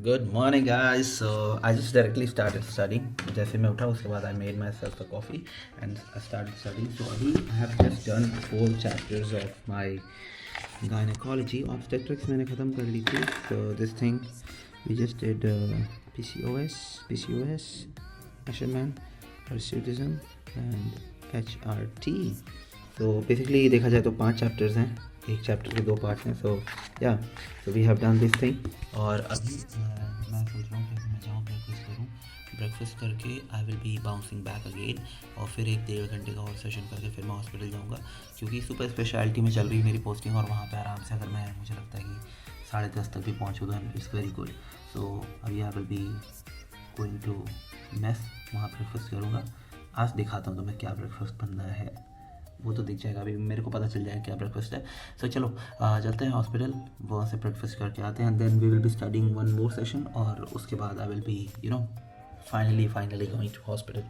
Good morning guys. So I just directly started studying. जैसे मैं उठा उसके बाद I made my self a coffee and I started studying. So अभी I have just done 4 chapters of my gynaecology. Obstetrics मैंने ख़त्म कर ली थी. So this thing we just did PCOS, measurement, hirsutism and HRT. तो basically देखा जाए तो 5 chapters हैं. एक चैप्टर के 2 पार्ट्स हैं. सो या so we have done this thing. और अभी मैं सोच रहा हूँ कि मैं जाऊँ ब्रेकफास्ट करूँ. ब्रेकफास्ट करके आई will B bouncing back again. और फिर 1-1.5 घंटे का और सेशन करके फिर मैं हॉस्पिटल जाऊँगा, क्योंकि सुपर स्पेशलिटी में चल रही मेरी पोस्टिंग. और वहाँ पे आराम से अगर मुझे लगता है कि 10:30 तक भी पहुँचूँ तो इट्स वेरी गुड. सो अभी I will be going to mess. वहाँ ब्रेकफास्ट करूँगा. आज दिखाता हूँ तुम्हें क्या ब्रेकफास्ट बनना है. वो तो दिख जाएगा, अभी मेरे को पता चल जाएगा क्या ब्रेकफास्ट है. सो चलो चलते हैं हॉस्पिटल, वहाँ से ब्रेकफास्ट करके आते हैं. Then we will be studying 1 more session. और उसके बाद I will be finally going to hospital.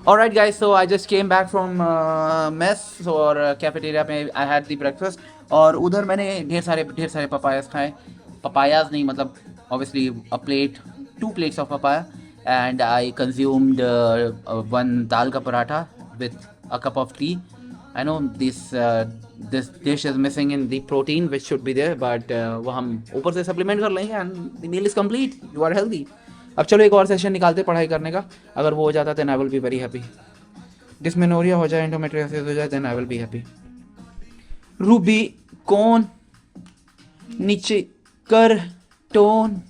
Alright guys, so I just came back from mess और कैफेटेरिया में I had the breakfast. और उधर मैंने ढेर सारे पपायास खाए. पपायास नहीं, मतलब obviously a plate, 2 plates of papaya, and I consumed 1 दाल का paratha with a cup of tea. I know this dish is missing in the protein which should be there, but वो हम ऊपर से supplement कर लेंगे and the meal is complete. You are healthy. अब चलो एक और सेशन निकालते पढ़ाई करने का. अगर वो हो जाता then I will be very happy. Dysmenorrhoea हो जाए, एंडोमेट्रियोसिस हो जाए, then I will be happy. Ruby कौन नीचे कर टोन,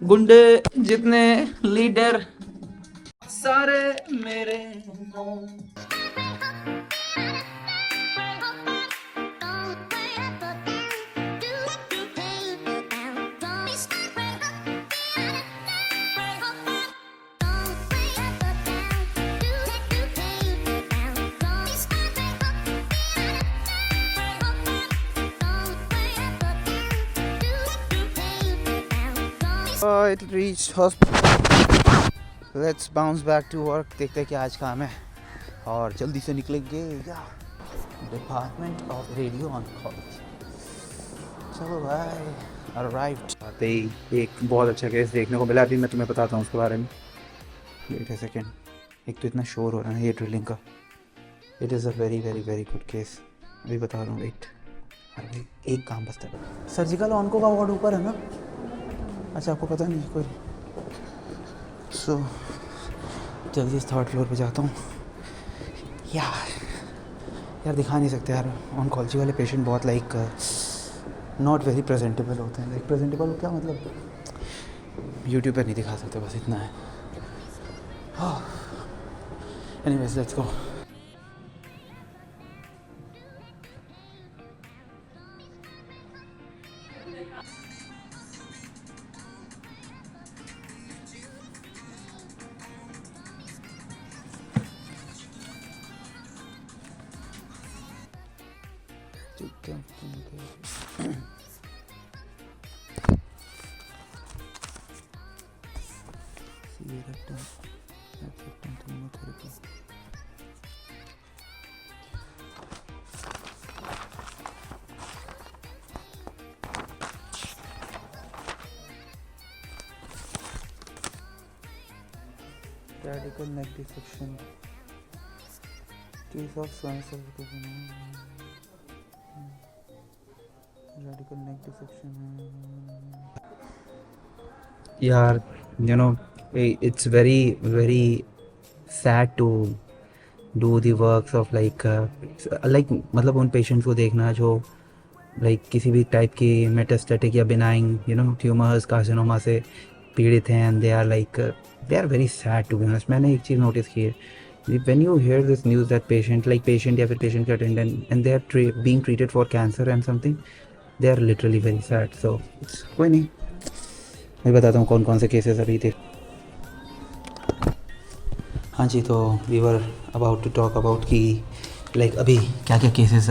गुंडे जितने लीडर सारे मेरे हों. It reached hospital. Let's bounce back to work. देखते हैं क्या आज काम है और जल्दी से निकलेंगे. Department of radio oncology. चलो भाई, अराइव्ड. आते ही एक बहुत अच्छा केस देखने को मिला. अभी मैं तुम्हें बताता हूँ उसके बारे में. Wait a second. एक तो इतना शोर हो रहा है ये ड्रिलिंग का. It is a very very very good case. अभी बता रहा हूँ. वेट. अरे एक काम बचता है. सर्जिकल ऑन्को का वार्ड ऊपर है ना? अच्छा, आपको पता नहीं कोई. सो जल्दी से 3rd floor पे जाता हूँ. यार दिखा नहीं सकते यार. ऑन्कोलॉजी वाले पेशेंट बहुत नॉट वेरी प्रेजेंटेबल होते हैं. प्रेजेंटेबल क्या मतलब, यूट्यूब पे नहीं दिखा सकते, बस इतना है. Anyways let's go. Radical neck dissection. Case of swine radical neck dissection. यार it's very very sad to do the works of मतलब उन पेशेंट्स को देखना जो किसी भी टाइप की मेटास्टेटिक या बिनाइन ट्यूमर्स कार्सिनोमा से पीड़ित हैं. And they are very sad to be honest. मैंने एक चीज़ नोटिस की है. when you hear this news that patient या फिर patient के attendant and they are being treated for cancer and something, they are literally very sad. So कोई नहीं, मैं बताता हूँ कौन कौन से केसेस अभी थे. हाँ जी, तो we were about to talk about कि अभी क्या क्या केसेस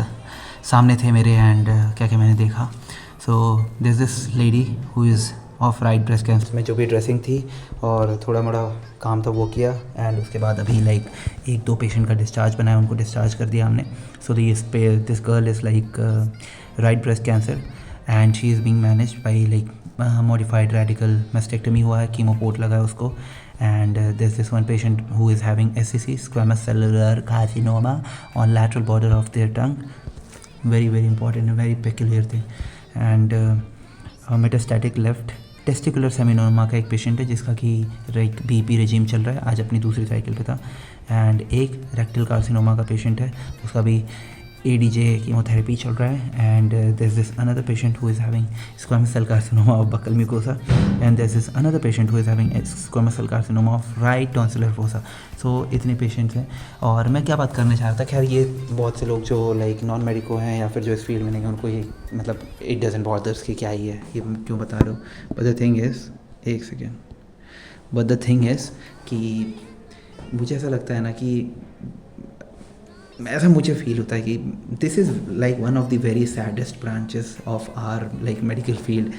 सामने थे मेरे एंड क्या क्या मैंने देखा. So this lady who is of right breast cancer में जो भी ड्रेसिंग थी और थोड़ा मोड़ा काम था वो किया। एंड उसके बाद अभी लाइक एक दो पेशेंट का डिस्चार्ज बनाया, उनको डिस्चार्ज कर दिया हमने। So this girl is like right breast cancer and she is being managed by like modified radical mastectomy हुआ है, कीमोपोर्ट लगा है उसको। And there's this one patient who is having SCC, squamous cellular carcinoma on lateral border of their tongue, very important and very peculiar thing। and metastatic left testicular seminoma का एक patient है जिसका कि लाइक बीपी रेजिम चल रहा है, आज अपनी दूसरी साइकिल पे था। एंड एक रेक्टल कार्सिनोमा का पेशेंट है, उसका भी ADJ कीमोथेरेपी चल रहा है। And there is this another patient who is having squamous cell carcinoma of buccal mucosa, and there is this another patient who is having squamous cell carcinoma of right tonsillar fossa. So इतने patients हैं। और मैं क्या बात करना चाह रहा था, खैर ये बहुत से लोग जो लाइक नॉन मेडिको हैं या फिर जो इस फील्ड में नहीं हैं उनको ये मतलब इट डजंट बॉदर्स कि क्या ही है, ये क्यों बता रहे हो। बट द थिंग इज़, एक second, but the thing is कि मुझे ऐसा लगता है ना कि ऐसा मुझे फील होता है कि this is like one of the very saddest branches of our like medical field.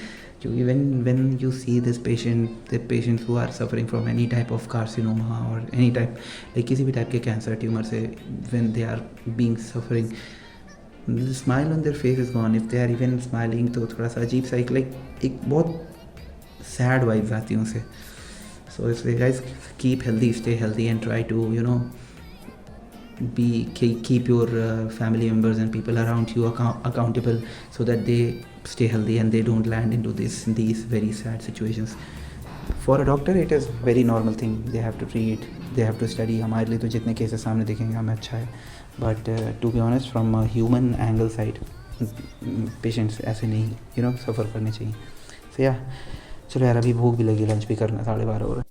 क्योंकि when you see this the patients who are suffering from any type of carcinoma और एनी टाइप लाइक किसी भी type के cancer tumour से, when they are being suffering, the smile on their face is gone. If they are even smiling तो थोड़ा सा अजीब सा एक बहुत सैड वाइब्स आती हैं उनसे। सो इसलिए guys keep healthy, stay healthy and try to keep your family members and people around you accountable so that they stay healthy and they don't land into these very sad situations. For a doctor it is very normal thing, they have to treat, they have to study। हमारे लिए तो जितने cases सामने देखेंगे हमें अच्छा है, but to be honest from a human angle side patients ऐसे नहीं सफ़र करने चाहिए। so yeah, चलो यार अभी भूख भी लगी, लंच भी करना, 12:30 हो रहा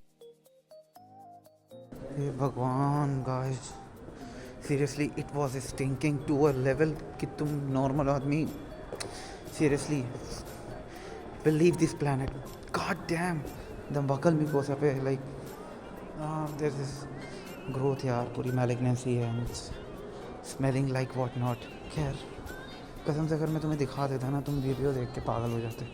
है। भगवान guys, seriously it was stinking to a level कि तुम नॉर्मल आदमी seriously will leave this planet. God damn, the buccal mucosa पे like there is this growth यार, पूरी मैलिग्नेंसी है and it's smelling like what not. खैर कसम से अगर मैं तुम्हें दिखा देता ना तुम वीडियो देख के पागल हो जाते।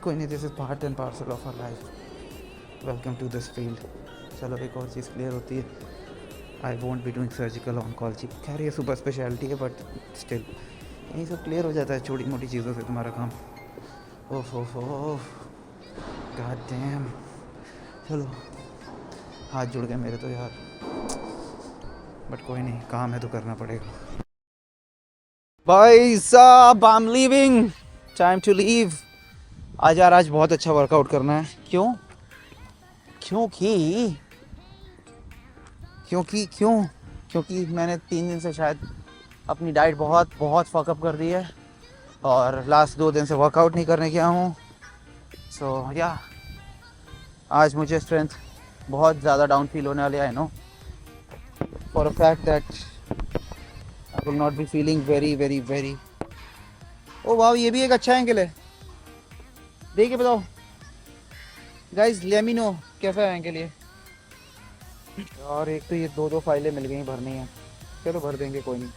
कोई नहीं, this is part and parcel of our life. Welcome to this field. चलो एक और चीज़ क्लियर होती है, I won't be doing surgical oncology. खैर ये सुपर स्पेशलिटी है बट स्टिल यही सब क्लियर हो जाता है छोटी मोटी चीज़ों से तुम्हारा काम। ओफ गॉड डैम। चलो हाथ जुड़ गए मेरे तो यार, बट कोई नहीं, काम है तो करना पड़ेगा। भाई साहब I am leaving, time to leave. आज यार आज बहुत अच्छा वर्कआउट करना है। क्योंकि मैंने 3 दिन से शायद अपनी डाइट बहुत फकअप कर दी है और लास्ट 2 दिन से वर्कआउट नहीं करने गया हूँ। सो या आज मुझे स्ट्रेंथ बहुत ज़्यादा डाउन फील होने वाली है। I know for a fact that I will not be feeling very. ओ वाह, ये भी एक अच्छा एंगल है, देख के बताओ गाइज, लेट मी नो कैसा है एंगल ये। और एक तो ये 2 फाइलें मिल गई भरनी है, चलो भर देंगे, कोई नहीं,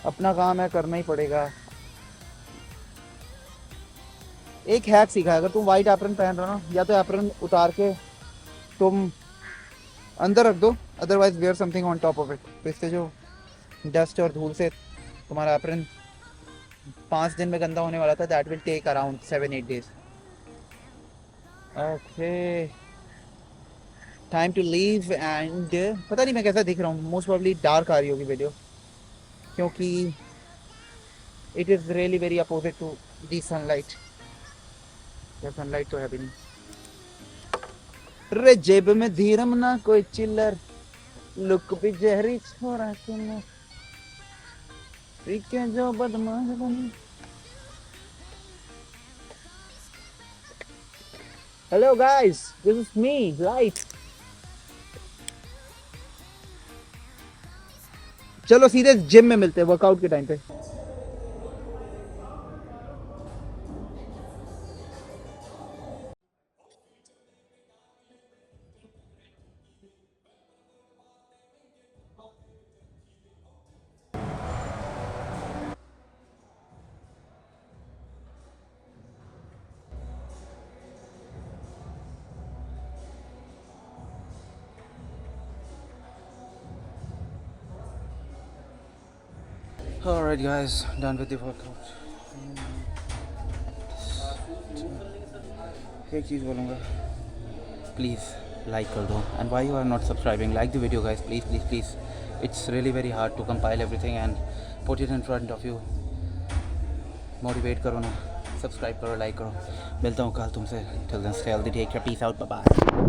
अपना काम है, करना ही पड़ेगा। एक हैक सीखा है, अगर तुम वाइट एप्रन पहन रहे हो ना, या तो एप्रन उतार के तुम अंदर रख दो, otherwise wear something on top of it. तो इससे जो डस्ट और धूल से तुम्हारा एप्रन 5 दिन में गंदा होने वाला था, that will take around 7-8 days. Okay, time to leave. And पता नहीं मैं कैसा दिख रहा हूँ, मोस्ट प्रोबेबली डार्क आ रही होगी वीडियो, क्योंकि it is really very opposite to the sunlight. या सनलाइट तो है भी नहीं। रे जेब में धीरम ना कोई चिल्लर, लुक भी जहरी छोरा सुनो, जो बदमाश बनी। Hello guys, this is me light. चलो सीधे जिम में मिलते हैं वर्कआउट के टाइम पे। Alright guys, done with the workout. एक चीज़ बोलूँगा, प्लीज़ लाइक कर दो, and why you are not subscribing, like the video guys, please please please. It's really very hard to compile everything and put it in front of you. Motivate करो ना, subscribe करो, like करो. मिलता हूँ कल तुमसे. Till then stay healthy, take care, peace out, bye bye.